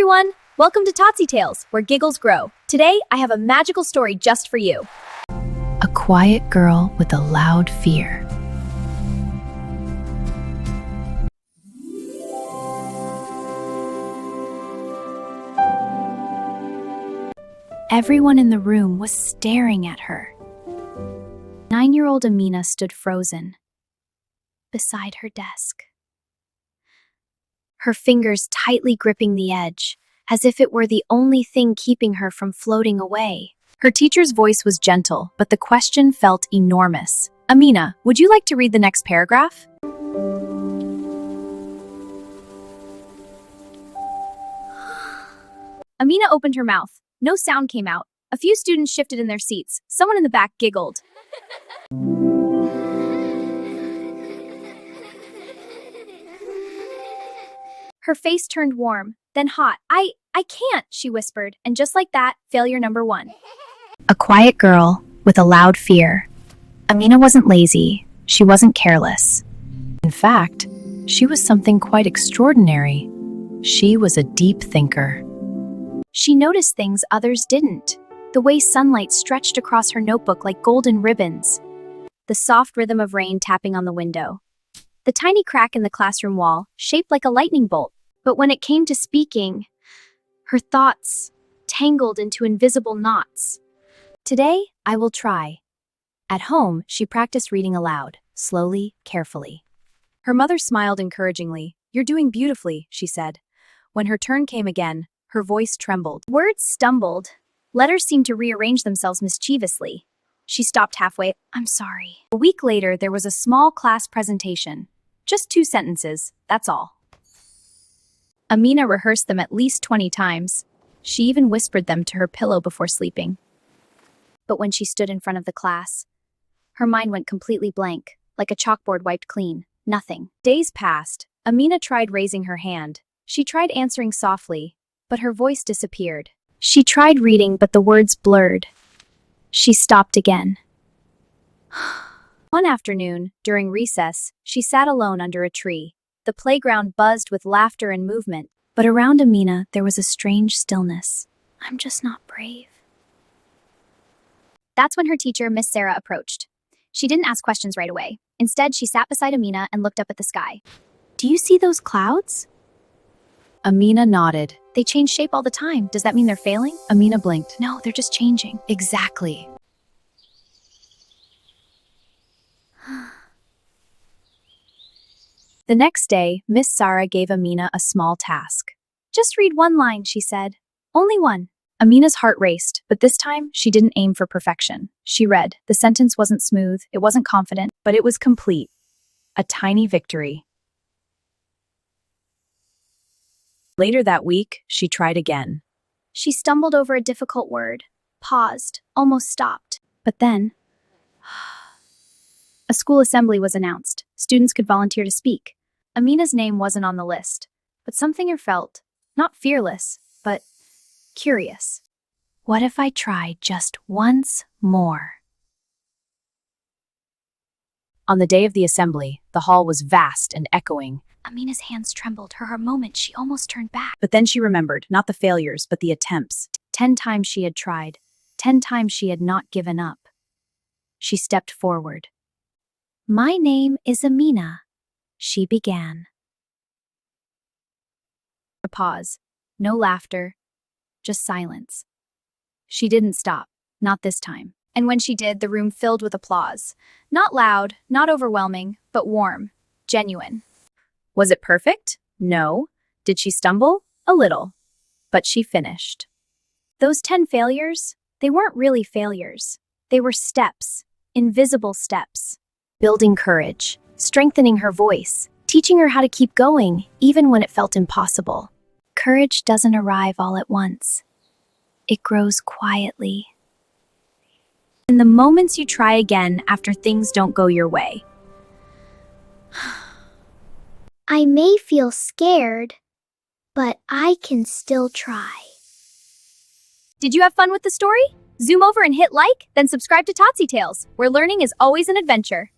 everyone! Welcome to Totsy Tales, where giggles grow. Today, I have a magical story just for you. A quiet girl with a loud fear. Everyone in the room was staring at her. 9-year-old Amina stood frozen beside her desk, her fingers tightly gripping the edge, as if it were the only thing keeping her from floating away. Her teacher's voice was gentle, but the question felt enormous. Amina, would you like to read the next paragraph? Amina opened her mouth. No sound came out. A few students shifted in their seats. Someone in the back giggled. Her face turned warm, then hot. I can't, she whispered, and just like that, failure number 1. A quiet girl with a loud fear. Amina wasn't lazy. She wasn't careless. In fact, she was something quite extraordinary. She was a deep thinker. She noticed things others didn't. The way sunlight stretched across her notebook like golden ribbons. The soft rhythm of rain tapping on the window. The tiny crack in the classroom wall, shaped like a lightning bolt. But when it came to speaking, her thoughts tangled into invisible knots. Today, I will try. At home, she practiced reading aloud, slowly, carefully. Her mother smiled encouragingly. "You're doing beautifully," she said. When her turn came again, her voice trembled. Words stumbled. Letters seemed to rearrange themselves mischievously. She stopped halfway. "I'm sorry." A week later, there was a small class presentation. Just 2 sentences, that's all. Amina rehearsed them at least 20 times. She even whispered them to her pillow before sleeping. But when she stood in front of the class, her mind went completely blank, like a chalkboard wiped clean. Nothing. Days passed. Amina tried raising her hand. She tried answering softly, but her voice disappeared. She tried reading, but the words blurred. She stopped again. One afternoon, during recess, she sat alone under a tree. The playground buzzed with laughter and movement, but around Amina there was a strange stillness. "I'm just not brave." That's when her teacher, Miss Sarah, approached. She didn't ask questions right away. Instead, she sat beside Amina and looked up at the sky. "Do you see those clouds?" Amina nodded. "They change shape all the time. Does that mean they're failing?" Amina blinked. "No, they're just changing." Exactly. The next day, Miss Sarah gave Amina a small task. "Just read 1 line," she said. "Only 1." Amina's heart raced, but this time she didn't aim for perfection. She read. The sentence wasn't smooth, it wasn't confident, but it was complete. A tiny victory. Later that week, she tried again. She stumbled over a difficult word, paused, almost stopped. But then, a school assembly was announced. Students could volunteer to speak. Amina's name wasn't on the list, but something her felt, not fearless, but curious. What if I tried just once more? On the day of the assembly, the hall was vast and echoing. Amina's hands trembled. A moment, she almost turned back. But then she remembered, not the failures, but the attempts. 10 times she had tried. 10 times she had not given up. She stepped forward. "My name is Amina," she began. A pause. No laughter. Just silence. She didn't stop. Not this time. And when she did, the room filled with applause. Not loud, not overwhelming, but warm, genuine. Was it perfect? No. Did she stumble? A little. But she finished. Those 10 failures, they weren't really failures. They were steps, invisible steps. Building courage, strengthening her voice, teaching her how to keep going, even when it felt impossible. Courage doesn't arrive all at once. It grows quietly. In the moments you try again after things don't go your way. I may feel scared, but I can still try. Did you have fun with the story? Zoom over and hit like, then subscribe to Totsy Tales, where learning is always an adventure.